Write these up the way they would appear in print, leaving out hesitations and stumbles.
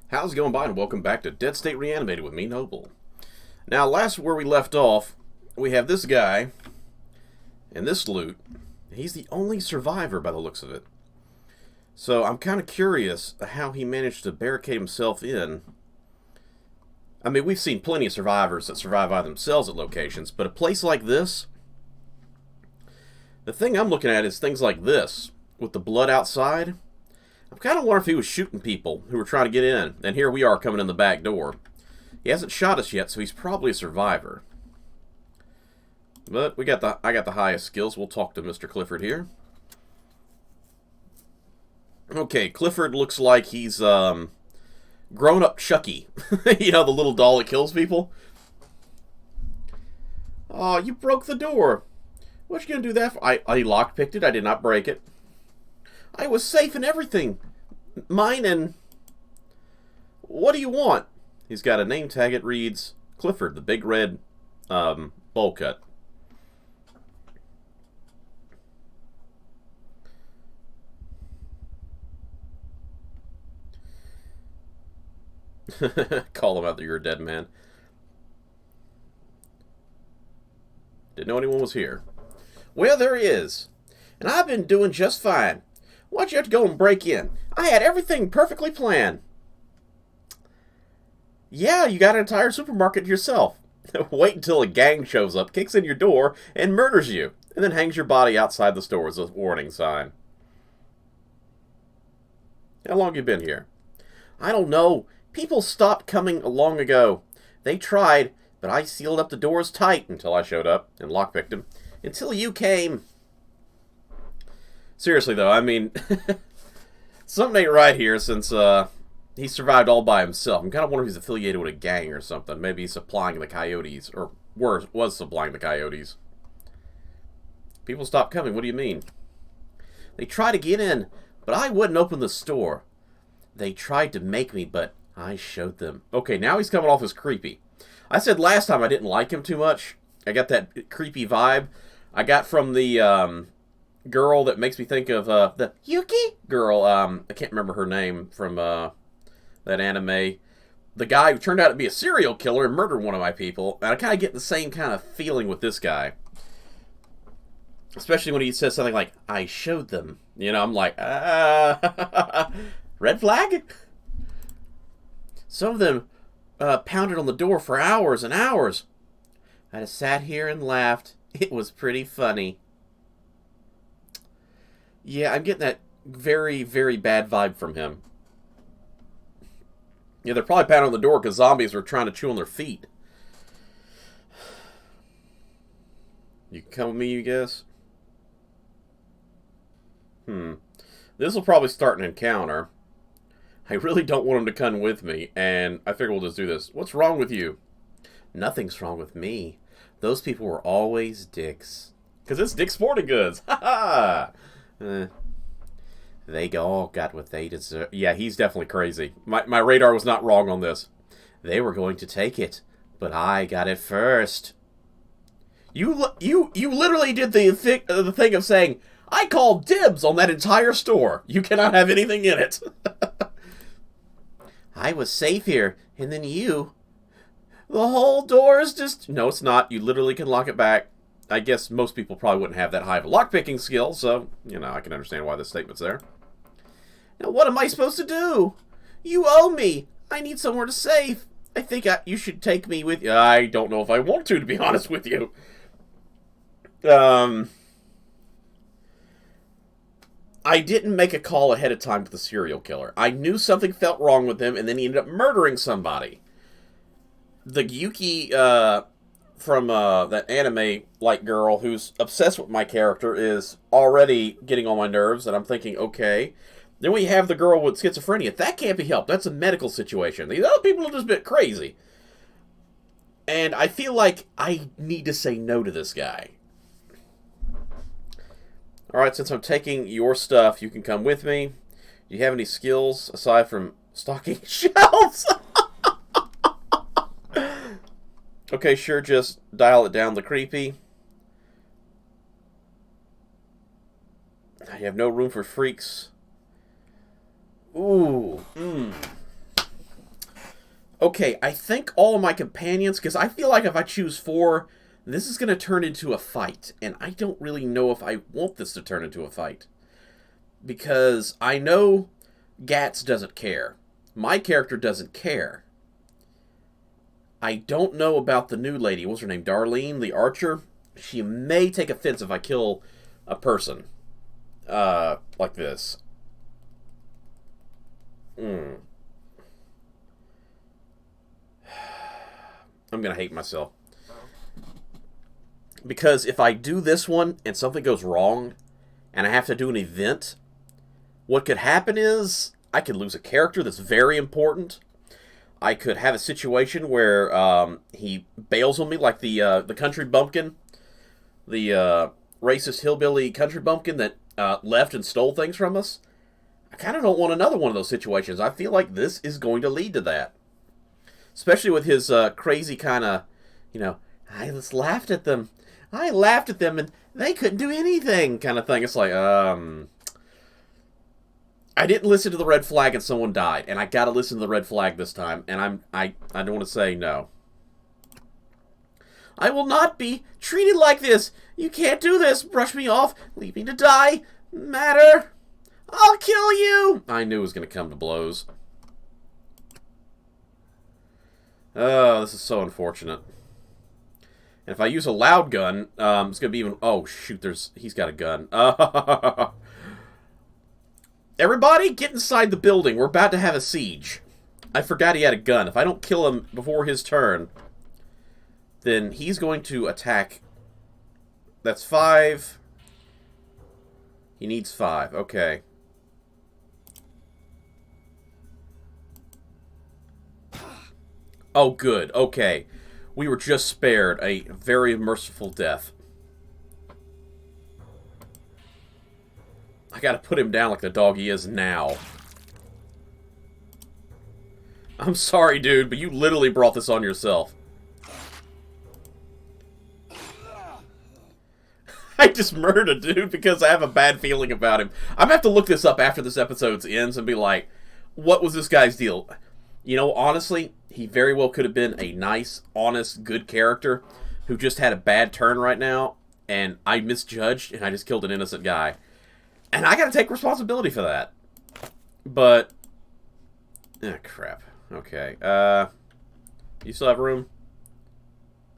How's it going, by, and welcome back to Dead State Reanimated with me, Noble. Now, last where we left off, we have this guy and this loot. He's the only survivor by the looks of it. So I'm kind of curious how he managed to barricade himself in. I mean, we've seen plenty of survivors that survive by themselves at locations, but a place like this, the thing I'm looking at is things like this, with the blood outside. I'm kind of wondering if he was shooting people who were trying to get in, and here we are coming in the back door. He hasn't shot us yet, so he's probably a survivor. But I got the highest skills. We'll talk to Mr. Clifford here. Okay, Clifford looks like he's grown-up Chucky. You know, the little doll that kills people. Oh, you broke the door. What you gonna do that for? I lockpicked it. I did not break it. I was safe and everything. Mine and... What do you want? He's got a name tag. It reads Clifford, the big red bowl cut. Call him out that you're a dead man. Didn't know anyone was here. Well, there he is. And I've been doing just fine. Why'd you have to go and break in? I had everything perfectly planned. Yeah, you got an entire supermarket yourself. Wait until a gang shows up, kicks in your door, and murders you, and then hangs your body outside the store as a warning sign. How long have you been here? I don't know. People stopped coming long ago. They tried, but I sealed up the doors tight until I showed up and lockpicked them. Until you came. Seriously, though, I mean, something ain't right here since he survived all by himself. I'm kind of wondering if he's affiliated with a gang or something. Maybe he's supplying the coyotes, or worse, was supplying the coyotes. People stopped coming. What do you mean? They tried to get in, but I wouldn't open the store. They tried to make me, but I showed them. Okay, now he's coming off as creepy. I said last time I didn't like him too much. I got that creepy vibe I got from the girl that makes me think of the Yuki girl. I can't remember her name from that anime. The guy who turned out to be a serial killer and murdered one of my people. And I kind of get the same kind of feeling with this guy. Especially when he says something like, I showed them. You know, I'm like, red flag? Some of them pounded on the door for hours and hours. I just sat here and laughed. It was pretty funny. Yeah, I'm getting that very, very bad vibe from him. Yeah, they're probably pounding on the door because zombies are trying to chew on their feet. You can come with me, you guess? This will probably start an encounter. I really don't want him to come with me, and I figure we'll just do this. What's wrong with you? Nothing's wrong with me. Those people were always dicks. Because it's Dick Sporting Goods. Ha ha! They all got what they deserve. Yeah, he's definitely crazy. My radar was not wrong on this. They were going to take it, but I got it first. You literally did the thing of saying, I called dibs on that entire store. You cannot have anything in it. I was safe here, and then you... The whole door is just... No, it's not. You literally can lock it back. I guess most people probably wouldn't have that high of a lockpicking skill, so, you know, I can understand why this statement's there. Now, what am I supposed to do? You owe me. I need somewhere to save. I think you should take me with you. I don't know if I want to be honest with you. I didn't make a call ahead of time to the serial killer. I knew something felt wrong with him, and then he ended up murdering somebody. The Yuki, from that anime-like girl who's obsessed with my character is already getting on my nerves, and I'm thinking, okay. Then we have the girl with schizophrenia. That can't be helped. That's a medical situation. These other people are just a bit crazy. And I feel like I need to say no to this guy. Alright, since I'm taking your stuff, you can come with me. Do you have any skills aside from stocking shelves? Okay, sure, just dial it down the creepy. You have no room for freaks. Ooh. Okay, I think all of my companions, because I feel like if I choose 4, this is going to turn into a fight. And I don't really know if I want this to turn into a fight. Because I know Gats doesn't care. My character doesn't care. I don't know about the new lady. What's her name? Darlene, the archer. She may take offense if I kill a person. Like this. I'm gonna hate myself. Because if I do this one and something goes wrong, and I have to do an event, what could happen is I could lose a character that's very important. I could have a situation where he bails on me, like the country bumpkin, the racist hillbilly country bumpkin that left and stole things from us. I kind of don't want another one of those situations. I feel like this is going to lead to that. Especially with his crazy kind of, I just laughed at them. I laughed at them and they couldn't do anything kind of thing. It's like, I didn't listen to the red flag and someone died. And I gotta listen to the red flag this time. And I don't want to say no. I will not be treated like this. You can't do this. Brush me off. Leave me to die. Matter. I'll kill you. I knew it was going to come to blows. Oh, this is so unfortunate. And if I use a loud gun, it's going to be even... Oh, shoot, he's got a gun. Everybody, get inside the building. We're about to have a siege. I forgot he had a gun. If I don't kill him before his turn, then he's going to attack. That's 5. He needs 5. Okay. Oh, good. Okay. We were just spared a very merciful death. I gotta put him down like the dog he is now. I'm sorry, dude, but you literally brought this on yourself. I just murdered a dude because I have a bad feeling about him. I'm gonna have to look this up after this episode ends and be like, what was this guy's deal? You know, honestly, he very well could have been a nice, honest, good character who just had a bad turn right now, and I misjudged, and I just killed an innocent guy. And I gotta take responsibility for that. But... ah, crap. Okay. You still have room?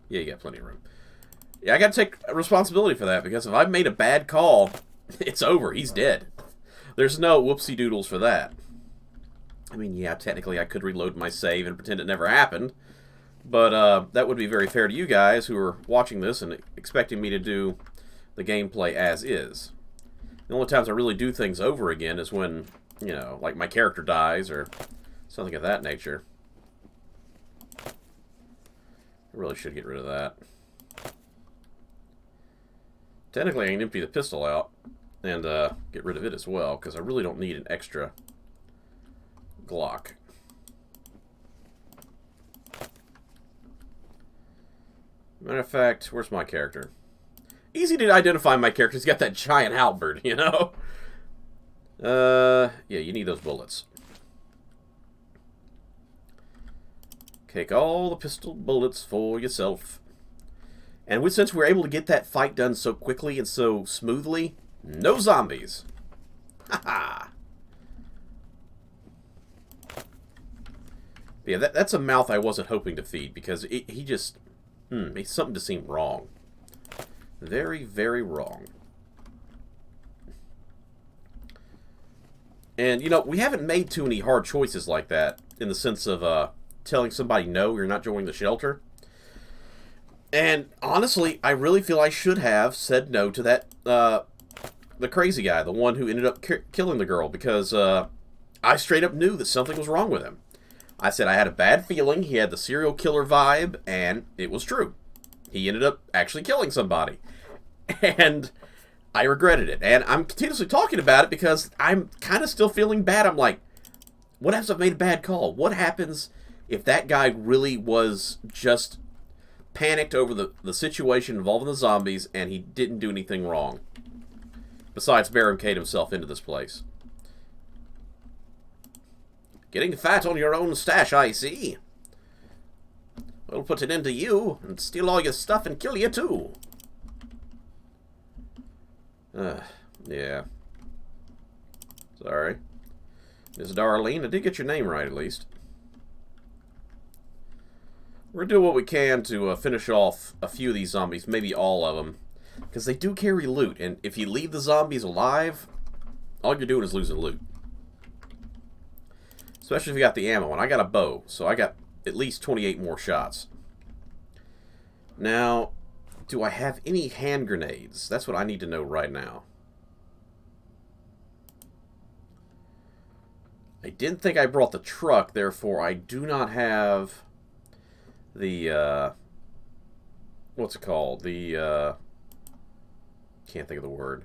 Yeah, you got plenty of room. Yeah, I gotta take responsibility for that, because if I made a bad call, it's over. He's dead. There's no whoopsie doodles for that. I mean, yeah, technically I could reload my save and pretend it never happened, but that would be very fair to you guys who are watching this and expecting me to do the gameplay as is. The only times I really do things over again is when, you know, like my character dies or something of that nature. I really should get rid of that. Technically, I can empty the pistol out and get rid of it as well, because I really don't need an extra Glock. Matter of fact, where's my character? Easy to identify my character. He's got that giant halberd, you know? Yeah, you need those bullets. Take all the pistol bullets for yourself. And since we're able to get that fight done so quickly and so smoothly, no zombies. Haha. Yeah, that's a mouth I wasn't hoping to feed, because he just... something just seemed wrong. Very, very wrong. And, you know, we haven't made too many hard choices like that, in the sense of telling somebody no, you're not joining the shelter. And, honestly, I really feel I should have said no to that, the crazy guy, the one who ended up killing the girl, because I straight up knew that something was wrong with him. I said I had a bad feeling, he had the serial killer vibe, and it was true. He ended up actually killing somebody. And I regretted it. And I'm continuously talking about it because I'm kind of still feeling bad. I'm like, what happens if I made a bad call? What happens if that guy really was just panicked over the situation involving the zombies and he didn't do anything wrong? Besides barricade himself into this place. Getting fat on your own stash, I see. We'll put an end to you and steal all your stuff and kill you too. Yeah. Sorry. Miss Darlene, I did get your name right at least. We're going to do what we can to finish off a few of these zombies, maybe all of them. Because they do carry loot, and if you leave the zombies alive, all you're doing is losing loot. Especially if you got the ammo, and I got a bow, so I got at least 28 more shots. Now, do I have any hand grenades? That's what I need to know right now. I didn't think I brought the truck, therefore I do not have the, what's it called? The, can't think of the word.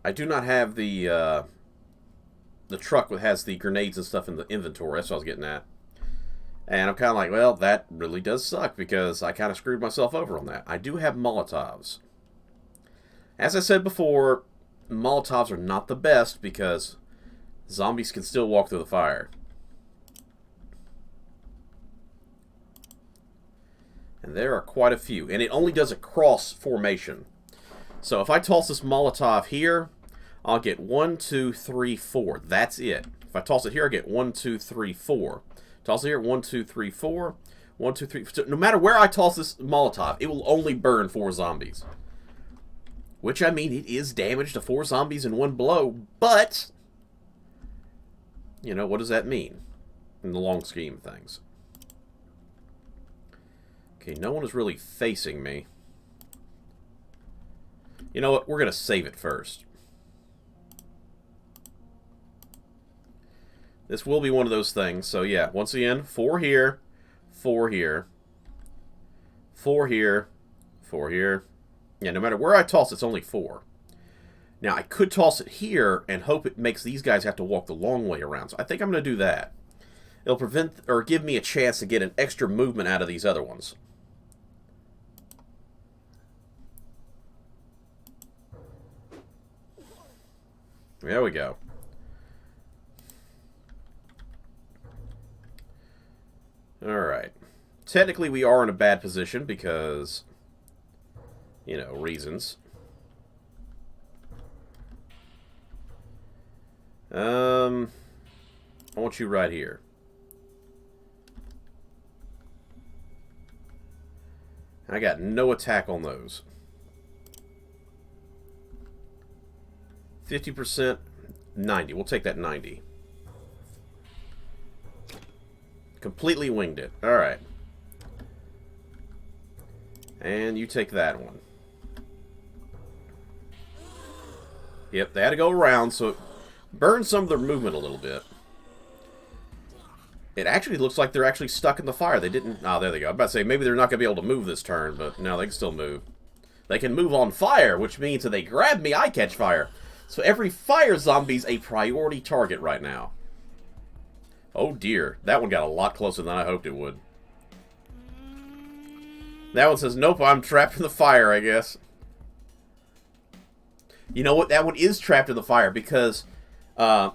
I do not have the truck that has the grenades and stuff in the inventory. That's what I was getting at. And I'm kind of like, well, that really does suck because I kind of screwed myself over on that. I do have Molotovs. As I said before, Molotovs are not the best because zombies can still walk through the fire. And there are quite a few. And it only does a cross formation. So if I toss this Molotov here, I'll get 1, 2, 3, 4. That's it. If I toss it here, I get 1, 2, 3, 4. Toss it here, 1, 2, 3, 4. 1, 2, 3. So no matter where I toss this Molotov, it will only burn 4 zombies. Which, I mean, it is damage to 4 zombies in one blow, but, you know, what does that mean in the long scheme of things? Okay, no one is really facing me. You know what? We're going to save it first. This will be one of those things. So, yeah, once again, 4 here, 4 here, 4 here, 4 here. Yeah, no matter where I toss, it's only 4. Now, I could toss it here and hope it makes these guys have to walk the long way around. So I think I'm going to do that. It'll prevent or give me a chance to get an extra movement out of these other ones. There we go. Alright. Technically, we are in a bad position because, you know, reasons. I want you right here. I got no attack on those. 50%, 90. We'll take that 90. Completely winged it. Alright. And you take that one. Yep, they had to go around, so it burned some of their movement a little bit. It actually looks like they're actually stuck in the fire. They didn't... Oh, there they go. I'm about to say, maybe they're not going to be able to move this turn, but no, they can still move. They can move on fire, which means if they grab me, I catch fire. So every fire zombie's a priority target right now. Oh dear, that one got a lot closer than I hoped it would. That one says, nope, I'm trapped in the fire, I guess. You know what? That one is trapped in the fire because it'd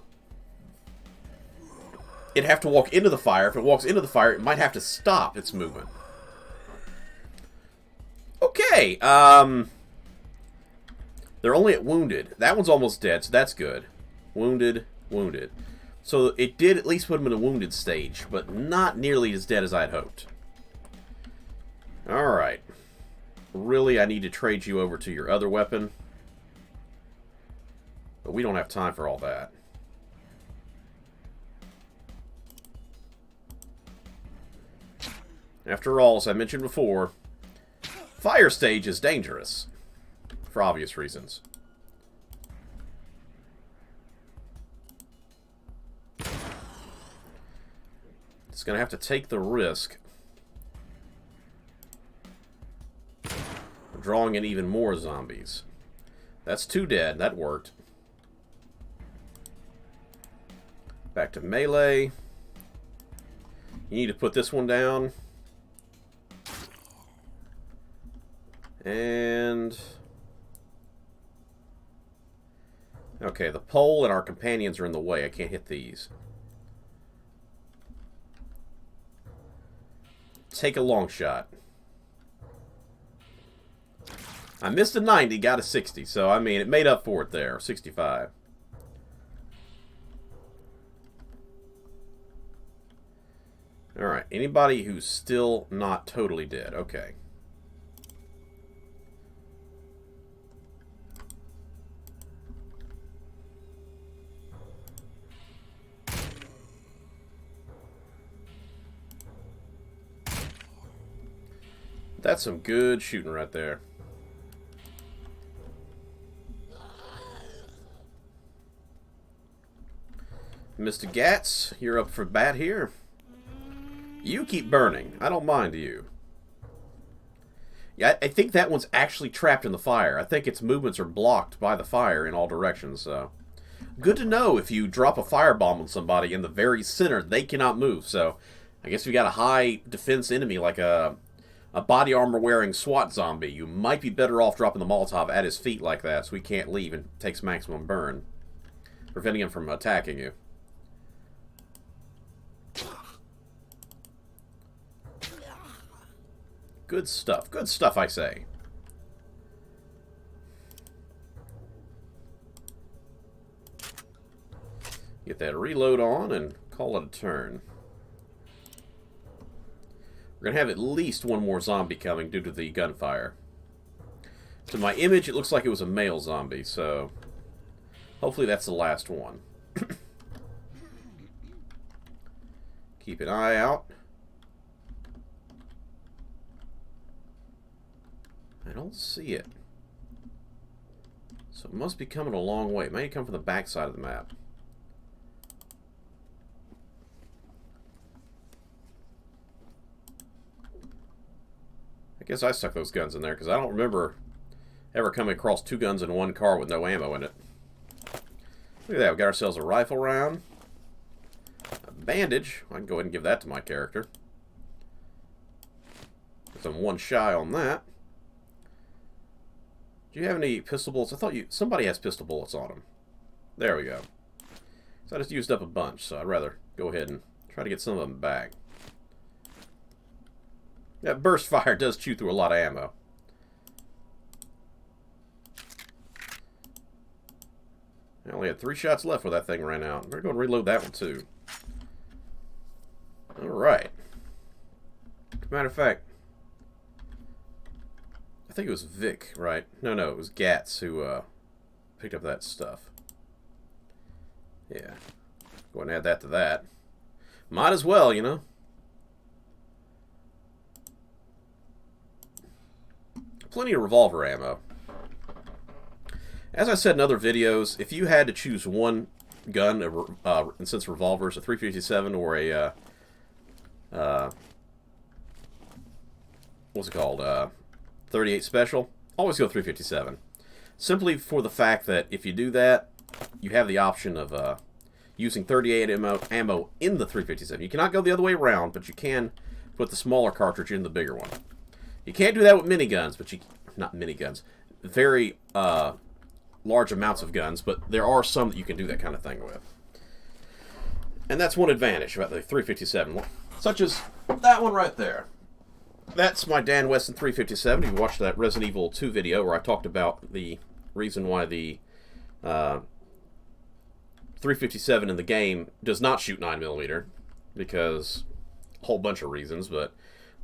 have to walk into the fire. If it walks into the fire, it might have to stop its movement. Okay, they're only at wounded. That one's almost dead, so that's good. Wounded, wounded. So it did at least put him in a wounded stage, but not nearly as dead as I had hoped. Alright. Really, I need to trade you over to your other weapon. But we don't have time for all that. After all, as I mentioned before, fire stage is dangerous. For obvious reasons. It's going to have to take the risk of drawing in even more zombies. That's 2 dead. That worked. Back to melee. You need to put this one down. And Okay, the pole and our companions are in the way. I can't hit these. Take a long shot. I missed a 90, got a 60. So, I mean, it made up for it there. 65. Alright, anybody who's still not totally dead. Okay. That's some good shooting right there. Mr. Gatz, you're up for bat here. You keep burning. I don't mind you. Yeah, I think that one's actually trapped in the fire. I think its movements are blocked by the fire in all directions, so... Good to know if you drop a firebomb on somebody in the very center, they cannot move, so... I guess if you got a high defense enemy like a body armor wearing SWAT zombie, you might be better off dropping the Molotov at his feet like that so he can't leave and takes maximum burn, preventing him from attacking you. Good stuff, I say. Get that reload on and call it a turn. We're going to have at least one more zombie coming due to the gunfire. To my image, it looks like it was a male zombie, so hopefully that's the last one. Keep an eye out. I don't see it. So it must be coming a long way. It may come from the back side of the map. I guess I stuck those guns in there because I don't remember ever coming across two guns in one car with no ammo in it. Look at that. We got ourselves a rifle round. A bandage. I can go ahead and give that to my character. Because I'm one shy on that. Do you have any pistol bullets? I thought somebody has pistol bullets on them. There we go. So I just used up a bunch, so I'd rather go ahead and try to get some of them back. That burst fire does chew through a lot of ammo. I only had 3 shots left when that thing ran out. I'm going to go and reload that one too. Alright. Matter of fact, I think it was Vic, right? No, it was Gatz who picked up that stuff. Yeah. Go ahead and add that to that. Might as well, you know. Plenty of revolver ammo. As I said in other videos, if you had to choose one gun, and since revolvers, a 357 or a, what's it called, 38 Special, always go 357. Simply for the fact that if you do that, you have the option of using 38 ammo in the 357. You cannot go the other way around, but you can put the smaller cartridge in the bigger one. You can't do that with miniguns, but not miniguns, very large amounts of guns, but there are some that you can do that kind of thing with. And that's one advantage about the 357, such as that one right there. That's my Dan Wesson 357. You watched that Resident Evil 2 video where I talked about the reason why the 357 in the game does not shoot 9mm, because a whole bunch of reasons, but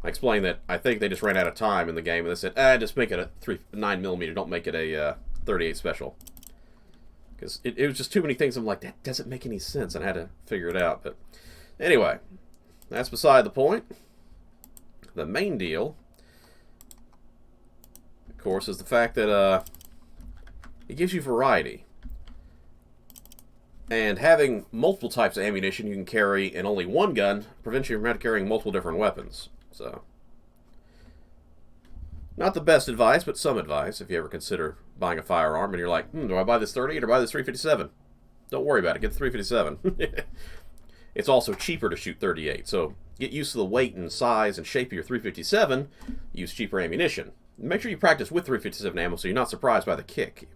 I explained that I think they just ran out of time in the game, and they said, just make it a 9mm, don't make it a 38 Special. Because it was just too many things. I'm like, that doesn't make any sense, and I had to figure it out. But anyway, that's beside the point. The main deal, of course, is the fact that it gives you variety. And having multiple types of ammunition you can carry in only one gun prevents you from carrying multiple different weapons. So, not the best advice, but some advice if you ever consider buying a firearm and you're like, do I buy this 38 or buy this 357? Don't worry about it. Get the 357. It's also cheaper to shoot 38, so get used to the weight and size and shape of your 357. Use cheaper ammunition. Make sure you practice with 357 ammo so you're not surprised by the kick.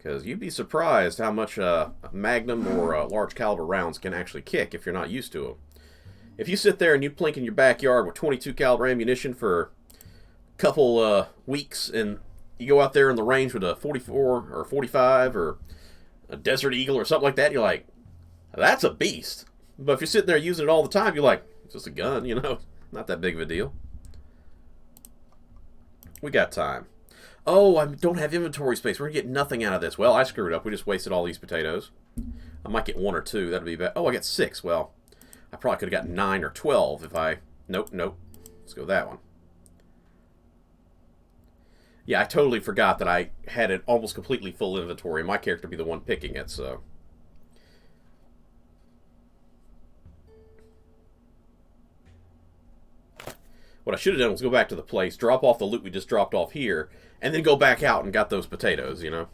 Because you'd be surprised how much Magnum or large caliber rounds can actually kick if you're not used to them. If you sit there and you plink in your backyard with 22 caliber ammunition for a couple weeks, and you go out there in the range with a 44 or 45 or a Desert Eagle or something like that, you're like, that's a beast. But if you're sitting there using it all the time, you're like, it's just a gun, you know, not that big of a deal. We got time. Oh, I don't have inventory space. We're going to get nothing out of this. Well, I screwed up. We just wasted all these potatoes. I might get 1 or 2. That'd be bad. Oh, I got 6. Well, I probably could have gotten 9 or 12 if I... Nope. Let's go that one. Yeah, I totally forgot that I had an almost completely full inventory, and my character would be the one picking it, so... What I should have done was go back to the place, drop off the loot we just dropped off here, and then go back out and got those potatoes, you know?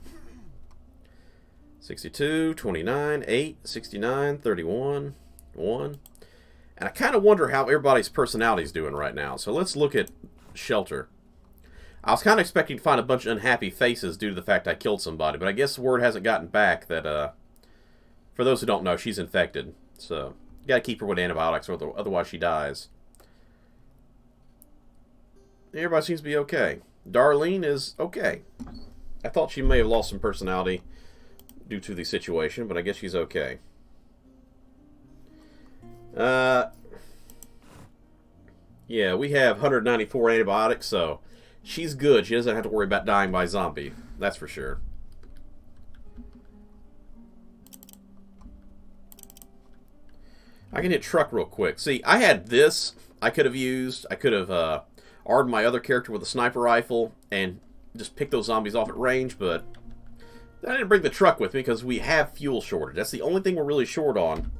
62, 29, 8, 69, 31, 1. And I kind of wonder how everybody's personality's doing right now. So let's look at shelter. I was kind of expecting to find a bunch of unhappy faces due to the fact I killed somebody, but I guess the word hasn't gotten back that, for those who don't know, she's infected. So, you gotta keep her with antibiotics, or otherwise she dies. Everybody seems to be okay. Darlene is okay. I thought she may have lost some personality due to the situation, but I guess she's okay. Yeah, we have 194 antibiotics, so she's good. She doesn't have to worry about dying by zombie. That's for sure. I can hit truck real quick. See, I had this I could have used. I could have armed my other character with a sniper rifle and just pick those zombies off at range, but I didn't bring the truck with me because we have fuel shortage. That's the only thing we're really short on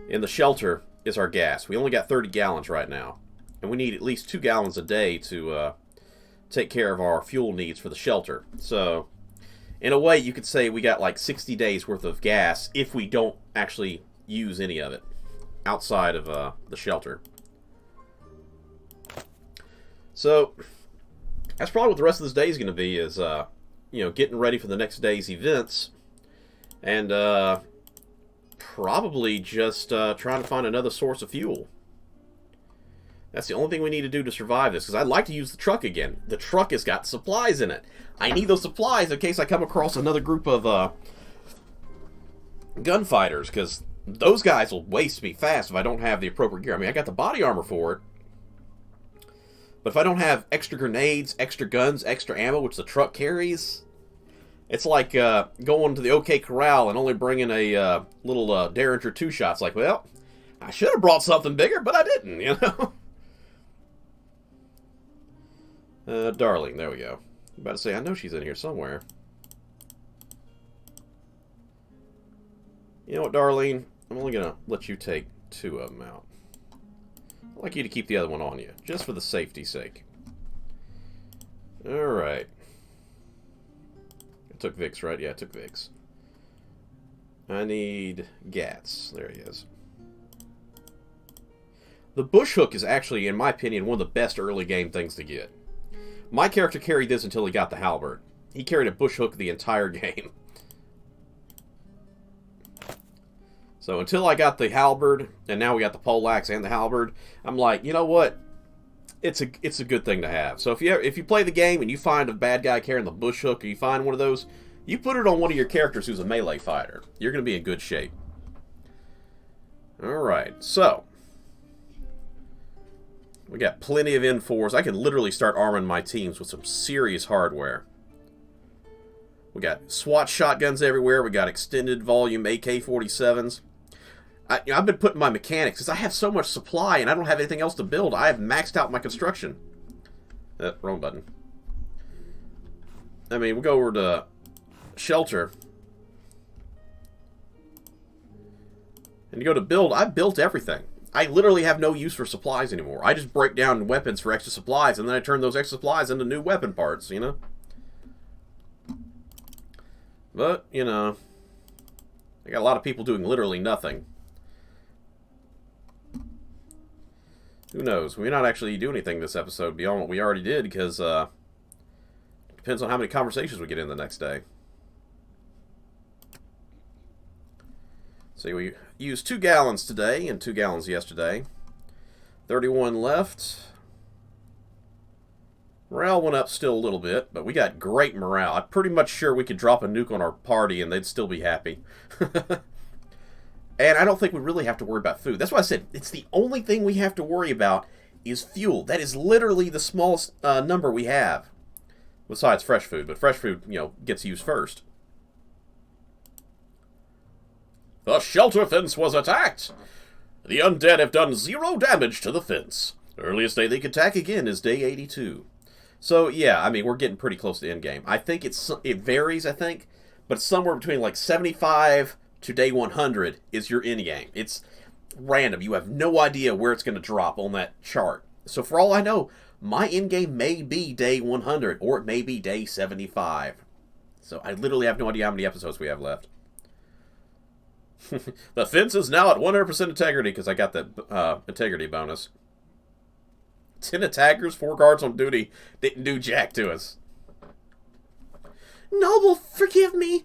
in the shelter is our gas. We only got 30 gallons right now, and we need at least 2 gallons a day to take care of our fuel needs for the shelter. So, in a way, you could say we got like 60 days worth of gas if we don't actually use any of it outside of the shelter. So, that's probably what the rest of this day is going to be, is, you know, getting ready for the next day's events, and probably just trying to find another source of fuel. That's the only thing we need to do to survive this, because I'd like to use the truck again. The truck has got supplies in it. I need those supplies in case I come across another group of gunfighters, because those guys will waste me fast if I don't have the appropriate gear. I mean, I got the body armor for it, but if I don't have extra grenades, extra guns, extra ammo, which the truck carries, it's like going to the OK Corral and only bringing a little Derringer 2-shots. Like, well, I should have brought something bigger, but I didn't, you know? Darling, there we go. I'm about to say, I know she's in here somewhere. You know what, Darlene? I'm only going to let you take 2 of them out. I'd like you to keep the other one on you, just for the safety's sake. Alright. I took Vicks, right? Yeah, I took Vicks. I need Gats. There he is. The bush hook is actually, in my opinion, one of the best early game things to get. My character carried this until he got the halberd. He carried a bush hook the entire game. So until I got the halberd, and now we got the poleaxe and the halberd, I'm like, you know what? It's a good thing to have. So if you play the game and you find a bad guy carrying the bush hook, or you find one of those, you put it on one of your characters who's a melee fighter. You're going to be in good shape. Alright, so we got plenty of N4s. I can literally start arming my teams with some serious hardware. We got SWAT shotguns everywhere. We got extended volume AK-47s. I've been putting my mechanics, because I have so much supply and I don't have anything else to build. I have maxed out my construction. Wrong button. I mean, we'll go over to shelter. And you go to build, I built everything. I literally have no use for supplies anymore. I just break down weapons for extra supplies, and then I turn those extra supplies into new weapon parts, you know? But, you know, I got a lot of people doing literally nothing. Who knows? We may not actually do anything this episode beyond what we already did, because it depends on how many conversations we get in the next day. So we used 2 gallons today and 2 gallons yesterday. 31 left. Morale went up still a little bit, but we got great morale. I'm pretty much sure we could drop a nuke on our party and they'd still be happy. And I don't think we really have to worry about food. That's why I said it's the only thing we have to worry about is fuel. That is literally the smallest number we have. Besides fresh food, but fresh food, gets used first. The shelter fence was attacked. The undead have done 0 damage to the fence. Earliest day they can attack again is day 82. So, yeah, I mean, we're getting pretty close to endgame. I think it varies, but somewhere between like 75 to day 100 is your endgame. It's random. You have no idea where it's going to drop on that chart. So, for all I know, my endgame may be day 100, or it may be day 75. So, I literally have no idea how many episodes we have left. The fence is now at 100% integrity because I got the integrity bonus. 10 attackers, 4 guards on duty. Didn't do jack to us. Noble, forgive me.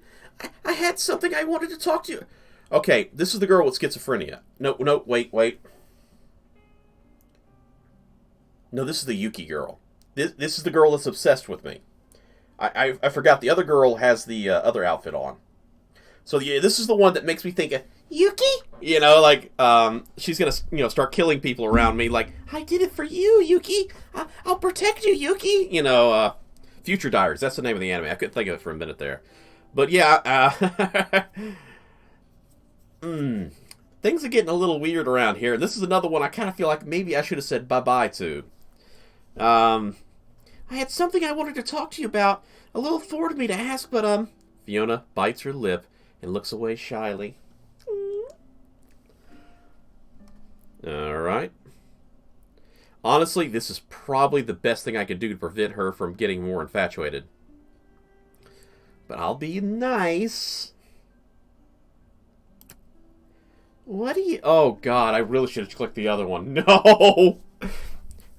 I had something I wanted to talk to you. Okay, this is the girl with schizophrenia. No, wait. No, this is the Yuki girl. This is the girl that's obsessed with me. I forgot the other girl has the other outfit on. So yeah, this is the one that makes me think of Yuki. She's gonna start killing people around me. Like, I did it for you, Yuki. I'll protect you, Yuki. Future Diaries. That's the name of the anime. I couldn't think of it for a minute there, but yeah. Things are getting a little weird around here. This is another one I kind of feel like maybe I should have said bye-bye to. I had something I wanted to talk to you about. A little forward of me to ask, but Fiona bites her lip and looks away shyly. Alright. Honestly, this is probably the best thing I could do to prevent her from getting more infatuated. But I'll be nice. What do you... Oh, God, I really should have clicked the other one. No!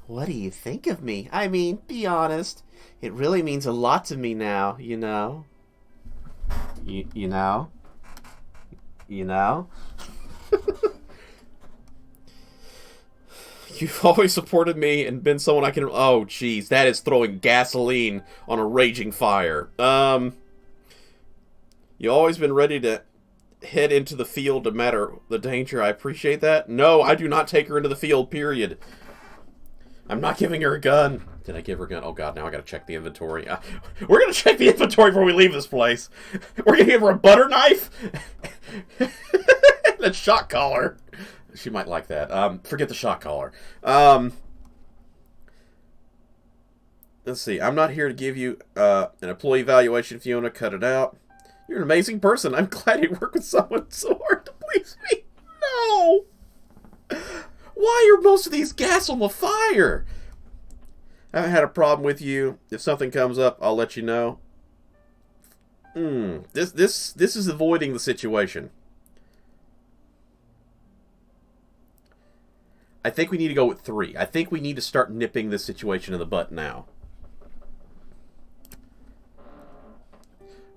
What do you think of me? I mean, be honest. It really means a lot to me now, you know? You know? You've always supported me and been someone I can... Oh, jeez, that is throwing gasoline on a raging fire. You've always been ready to head into the field no matter the danger. I appreciate that. No, I do not take her into the field, period. I'm not giving her a gun. Did I give her a gun? Oh, God, now I gotta check the inventory. We're gonna check the inventory before we leave this place. We're gonna give her a butter knife and a shock collar. She might like that. Forget the shock collar. Let's see. I'm not here to give you an employee evaluation, Fiona. Cut it out. You're an amazing person. I'm glad you work with someone so hard to please me. No! Why are most of these gas on the fire? I haven't had a problem with you. If something comes up, I'll let you know. This is avoiding the situation. I think we need to go with 3. I think we need to start nipping this situation in the butt now.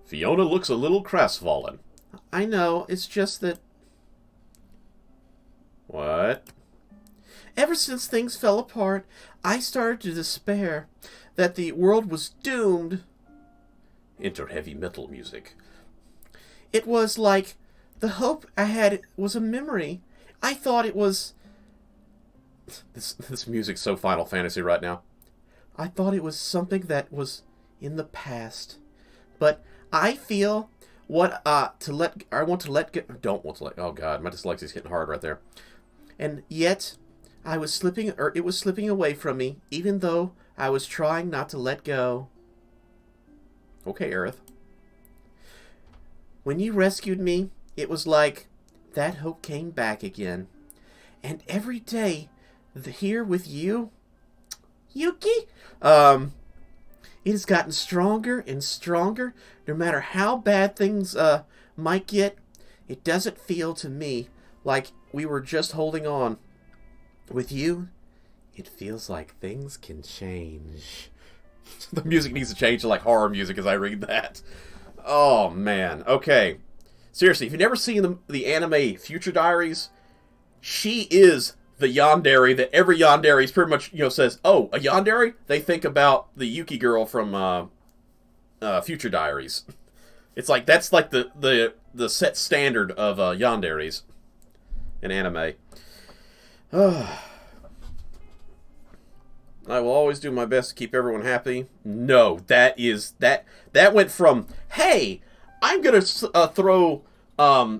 Fiona looks a little crestfallen. I know, it's just that... What? Ever since things fell apart, I started to despair that the world was doomed. Enter heavy metal music. It was like the hope I had was a memory. I thought it was... This music's so Final Fantasy right now. I thought it was something that was in the past. But I feel I want to let go. Don't want to let... Oh, God, my dyslexia's hitting hard right there. And yet... it was slipping away from me, even though I was trying not to let go. Okay, Aerith. When you rescued me, it was like that hope came back again. And every day, here with you, Yuki, it has gotten stronger and stronger. No matter how bad things might get, it doesn't feel to me like we were just holding on. With you, it feels like things can change. The music needs to change to like horror music as I read that. Oh, man. Okay. Seriously, if you've never seen the anime Future Diaries, she is the yandere that every yandere is pretty much, says, oh, a yandere? They think about the Yuki girl from Future Diaries. It's like, that's like the set standard of yanderes in anime. I will always do my best to keep everyone happy. No, that went from, hey, I'm going to throw, I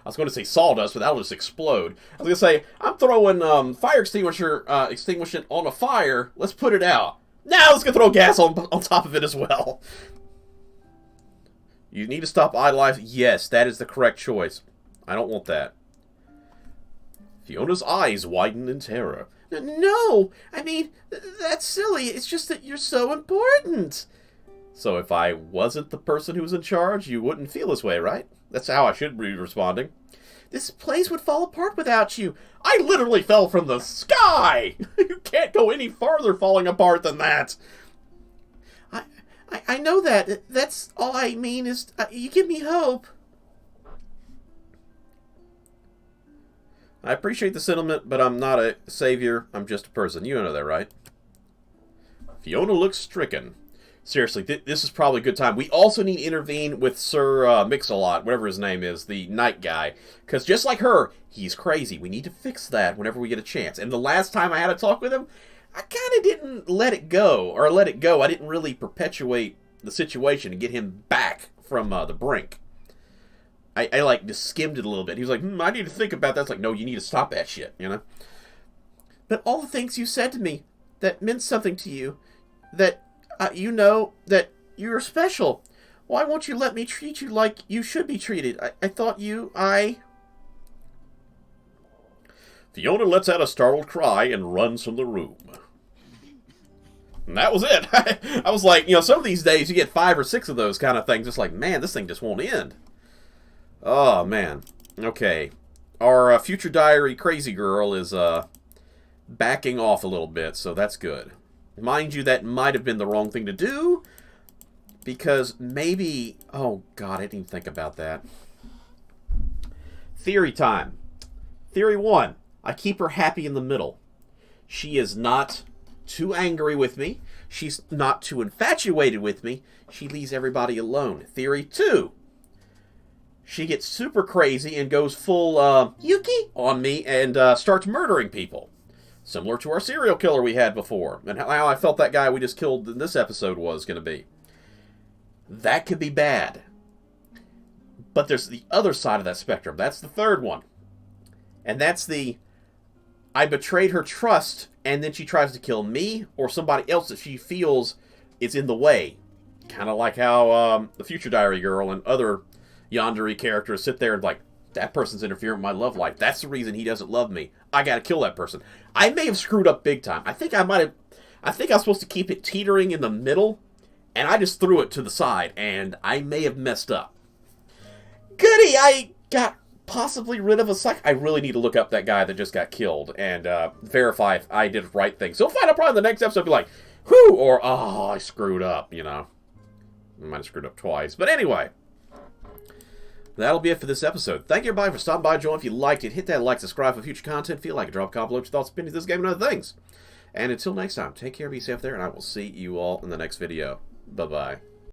was going to say sawdust, but that'll just explode. I was going to say, I'm throwing fire extinguishant on a fire. Let's put it out. Now let's go throw gas on top of it as well. You need to stop idolizing. Yes, that is the correct choice. I don't want that. Fiona's eyes widen in terror. No! I mean, that's silly. It's just that you're so important. So if I wasn't the person who was in charge, you wouldn't feel this way, right? That's how I should be responding. This place would fall apart without you. I literally fell from the sky! You can't go any farther falling apart than that. I know that. That's all I mean is you give me hope. I appreciate the sentiment, but I'm not a savior. I'm just a person. You know that, right? Fiona looks stricken. Seriously, this is probably a good time. We also need to intervene with Sir Mix-a-Lot, whatever his name is, the night guy. Because just like her, he's crazy. We need to fix that whenever we get a chance. And the last time I had a talk with him, I kind of didn't let it go. I didn't really perpetuate the situation and get him back from the brink. I like, just skimmed it a little bit. He was like, I need to think about that. It's like, no, you need to stop that shit, But all the things you said to me that meant something to you, that, that you're special. Why won't you let me treat you like you should be treated? I thought Fiona lets out a startled cry and runs from the room. And that was it. I was like, some of these days you get 5 or 6 of those kind of things. It's like, man, this thing just won't end. Oh, man. Okay. Our Future Diary crazy girl is backing off a little bit, so that's good. Mind you, that might have been the wrong thing to do, because maybe... Oh, God, I didn't even think about that. Theory time. Theory 1. I keep her happy in the middle. She is not too angry with me. She's not too infatuated with me. She leaves everybody alone. Theory 2. She gets super crazy and goes full Yuki on me and starts murdering people. Similar to our serial killer we had before. And how I felt that guy we just killed in this episode was going to be. That could be bad. But there's the other side of that spectrum. That's the third one. And that's the... I betrayed her trust, and then she tries to kill me or somebody else that she feels is in the way. Kind of like how the Future Diary girl and other yandere characters sit there and like, that person's interfering with my love life. That's the reason he doesn't love me. I gotta kill that person. I may have screwed up big time. I think I was supposed to keep it teetering in the middle, and I just threw it to the side, and I may have messed up. Goody! I got possibly rid of a psych. I really need to look up that guy that just got killed and verify if I did the right thing. So if I find out probably in the next episode, I'll be like, whew, or, oh, I screwed up, I might have screwed up twice. But anyway, that'll be it for this episode. Thank you, everybody, for stopping by. Join if you liked it. Hit that like, subscribe for future content. Feel like a drop, comment below your thoughts, opinions, this game, and other things. And until next time, take care, be safe there, and I will see you all in the next video. Bye-bye.